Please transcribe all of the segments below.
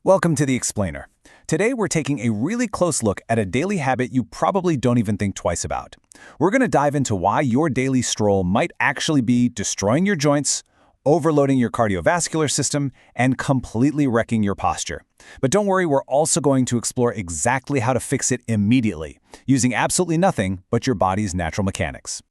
Welcome to The Explainer. Today we're taking a really close look at a daily habit you probably don't even think twice about. We're going to dive into why your daily stroll might actually be destroying your joints, overloading your cardiovascular system, and completely wrecking your posture. But don't worry, we're also going to explore exactly how to fix it immediately, using absolutely nothing but your body's natural mechanics.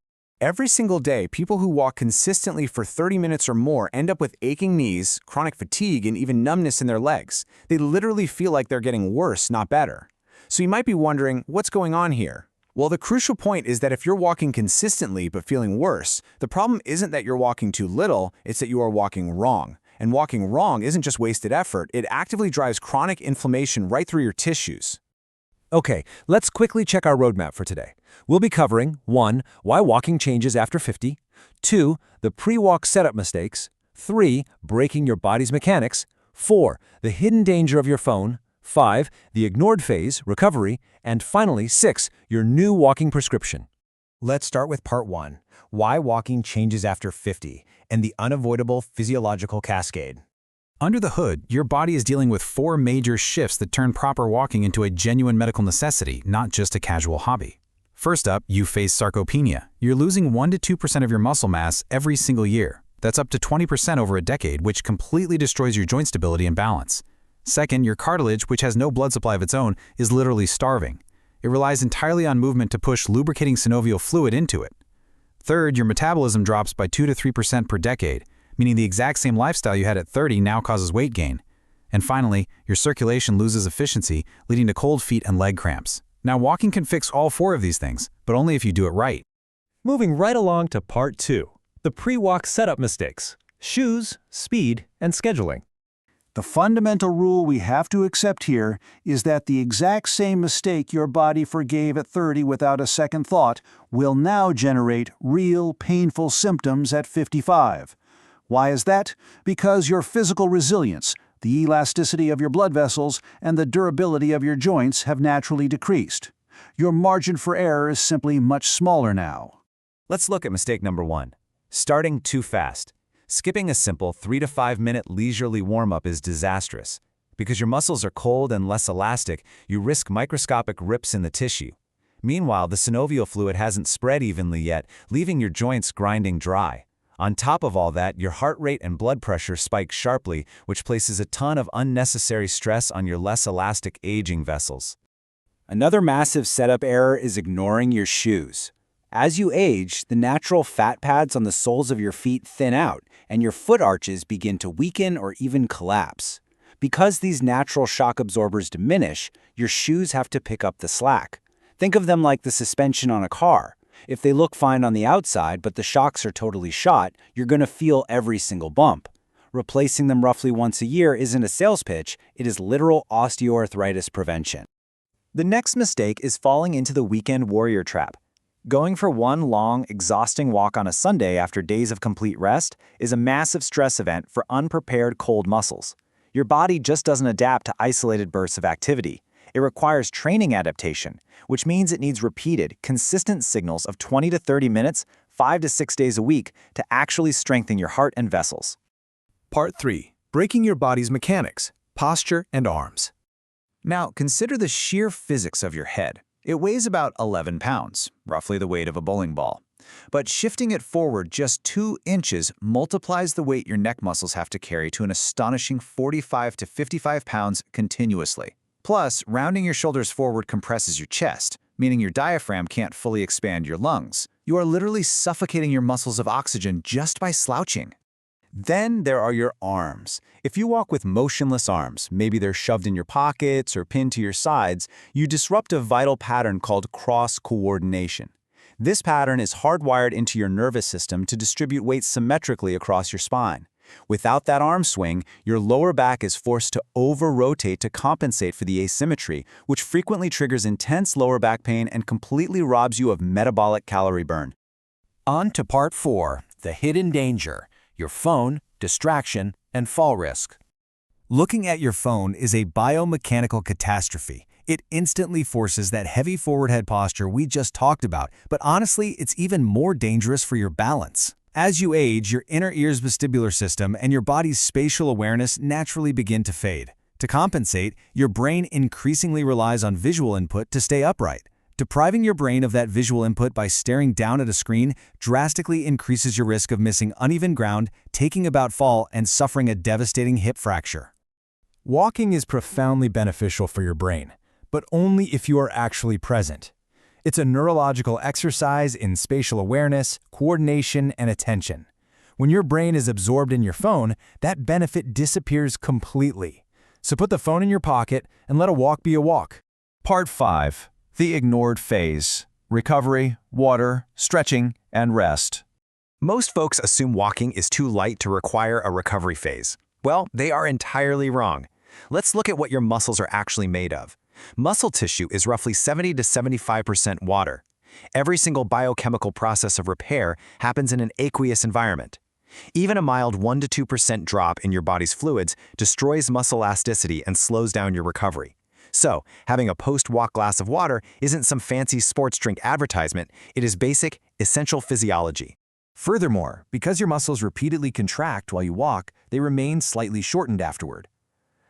Every single day, people who walk consistently for 30 minutes or more end up with aching knees, chronic fatigue, and even numbness in their legs. They literally feel like they're getting worse, not better. So you might be wondering, what's going on here? Well, the crucial point is that if you're walking consistently but feeling worse, the problem isn't that you're walking too little, it's that you are walking wrong. And walking wrong isn't just wasted effort, it actively drives chronic inflammation right through your tissues. Okay, let's quickly check our roadmap for today. We'll be covering 1. Why walking changes after 50, 2. The pre-walk setup mistakes, 3. Breaking your body's mechanics, 4. The hidden danger of your phone, 5. The ignored phase, recovery, and finally 6. Your new walking prescription. Let's start with part 1, why walking changes after 50, and the unavoidable physiological cascade. Under the hood, your body is dealing with 4 major shifts that turn proper walking into a genuine medical necessity, not just a casual hobby. First up, you face sarcopenia. You're losing 1 to 2% of your muscle mass every single year. That's up to 20% over a decade, which completely destroys your joint stability and balance. Second, your cartilage, which has no blood supply of its own, is literally starving. It relies entirely on movement to push lubricating synovial fluid into it. Third, your metabolism drops by 2 to 3% per decade, meaning the exact same lifestyle you had at 30 now causes weight gain. And finally, your circulation loses efficiency, leading to cold feet and leg cramps. Now, walking can fix all 4 of these things, but only if you do it right. Moving right along to part 2, the pre-walk setup mistakes, shoes, speed, and scheduling. The fundamental rule we have to accept here is that the exact same mistake your body forgave at 30 without a second thought will now generate real, painful symptoms at 55. Why is that? Because your physical resilience, the elasticity of your blood vessels, and the durability of your joints have naturally decreased. Your margin for error is simply much smaller now. Let's look at mistake number 1. Starting too fast. Skipping a simple 3 to 5 minute leisurely warm-up is disastrous. Because your muscles are cold and less elastic, you risk microscopic rips in the tissue. Meanwhile, the synovial fluid hasn't spread evenly yet, leaving your joints grinding dry. On top of all that, your heart rate and blood pressure spike sharply, which places a ton of unnecessary stress on your less elastic aging vessels. Another massive setup error is ignoring your shoes. As you age, the natural fat pads on the soles of your feet thin out, and your foot arches begin to weaken or even collapse. Because these natural shock absorbers diminish, your shoes have to pick up the slack. Think of them like the suspension on a car. If they look fine on the outside, but the shocks are totally shot, you're going to feel every single bump. Replacing them roughly once a year isn't a sales pitch, it is literal osteoarthritis prevention. The next mistake is falling into the weekend warrior trap. Going for one long, exhausting walk on a Sunday after days of complete rest is a massive stress event for unprepared cold muscles. Your body just doesn't adapt to isolated bursts of activity. It requires training adaptation, which means it needs repeated, consistent signals of 20 to 30 minutes, 5 to 6 days a week to actually strengthen your heart and vessels. Part 3, breaking your body's mechanics, posture, and arms. Now, consider the sheer physics of your head. It weighs about 11 pounds, roughly the weight of a bowling ball. But shifting it forward just 2 inches multiplies the weight your neck muscles have to carry to an astonishing 45 to 55 pounds continuously. Plus, rounding your shoulders forward compresses your chest, meaning your diaphragm can't fully expand your lungs. You are literally suffocating your muscles of oxygen just by slouching. Then there are your arms. If you walk with motionless arms, maybe they're shoved in your pockets or pinned to your sides, you disrupt a vital pattern called cross-coordination. This pattern is hardwired into your nervous system to distribute weight symmetrically across your spine. Without that arm swing, your lower back is forced to over-rotate to compensate for the asymmetry, which frequently triggers intense lower back pain and completely robs you of metabolic calorie burn. On to part 4, the hidden danger, your phone, distraction, and fall risk. Looking at your phone is a biomechanical catastrophe. It instantly forces that heavy forward head posture we just talked about, but honestly, it's even more dangerous for your balance. As you age, your inner ear's vestibular system and your body's spatial awareness naturally begin to fade. To compensate, your brain increasingly relies on visual input to stay upright. Depriving your brain of that visual input by staring down at a screen drastically increases your risk of missing uneven ground, taking a bad fall, and suffering a devastating hip fracture. Walking is profoundly beneficial for your brain, but only if you are actually present. It's a neurological exercise in spatial awareness, coordination, and attention. When your brain is absorbed in your phone, that benefit disappears completely. So put the phone in your pocket and let a walk be a walk. Part 5. The ignored phase. Recovery, water, stretching, and rest. Most folks assume walking is too light to require a recovery phase. Well, they are entirely wrong. Let's look at what your muscles are actually made of. Muscle tissue is roughly 70 to 75% water. Every single biochemical process of repair happens in an aqueous environment. Even a mild 1 to 2% drop in your body's fluids destroys muscle elasticity and slows down your recovery. So, having a post-walk glass of water isn't some fancy sports drink advertisement, it is basic, essential physiology. Furthermore, because your muscles repeatedly contract while you walk, they remain slightly shortened afterward.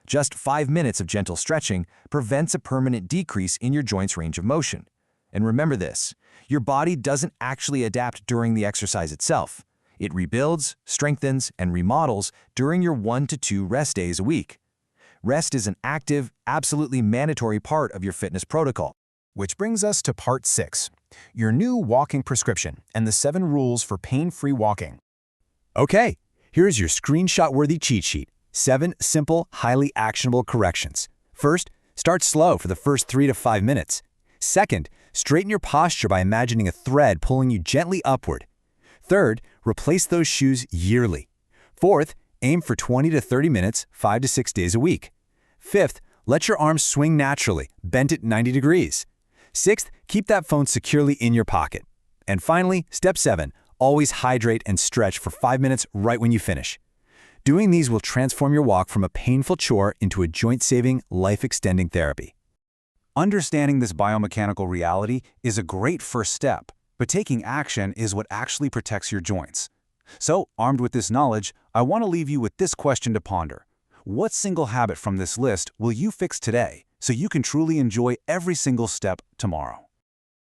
Just 5 minutes of gentle stretching prevents a permanent decrease in your joint's range of motion. And remember this, your body doesn't actually adapt during the exercise itself. It rebuilds, strengthens, and remodels during your 1 to 2 rest days a week. Rest is an active, absolutely mandatory part of your fitness protocol. Which brings us to Part 6, your new walking prescription and the 7 rules for pain-free walking. Okay, here's your screenshot-worthy cheat sheet. 7 simple, highly actionable corrections. First, start slow for the first 3 to 5 minutes. Second, straighten your posture by imagining a thread pulling you gently upward. Third, replace those shoes yearly. Fourth, aim for 20 to 30 minutes, 5 to 6 days a week. Fifth, let your arms swing naturally, bent at 90 degrees. Sixth, keep that phone securely in your pocket. And finally, step 7, always hydrate and stretch for 5 minutes right when you finish. Doing these will transform your walk from a painful chore into a joint-saving, life-extending therapy. Understanding this biomechanical reality is a great first step, but taking action is what actually protects your joints. So, armed with this knowledge, I want to leave you with this question to ponder. What single habit from this list will you fix today so you can truly enjoy every single step tomorrow?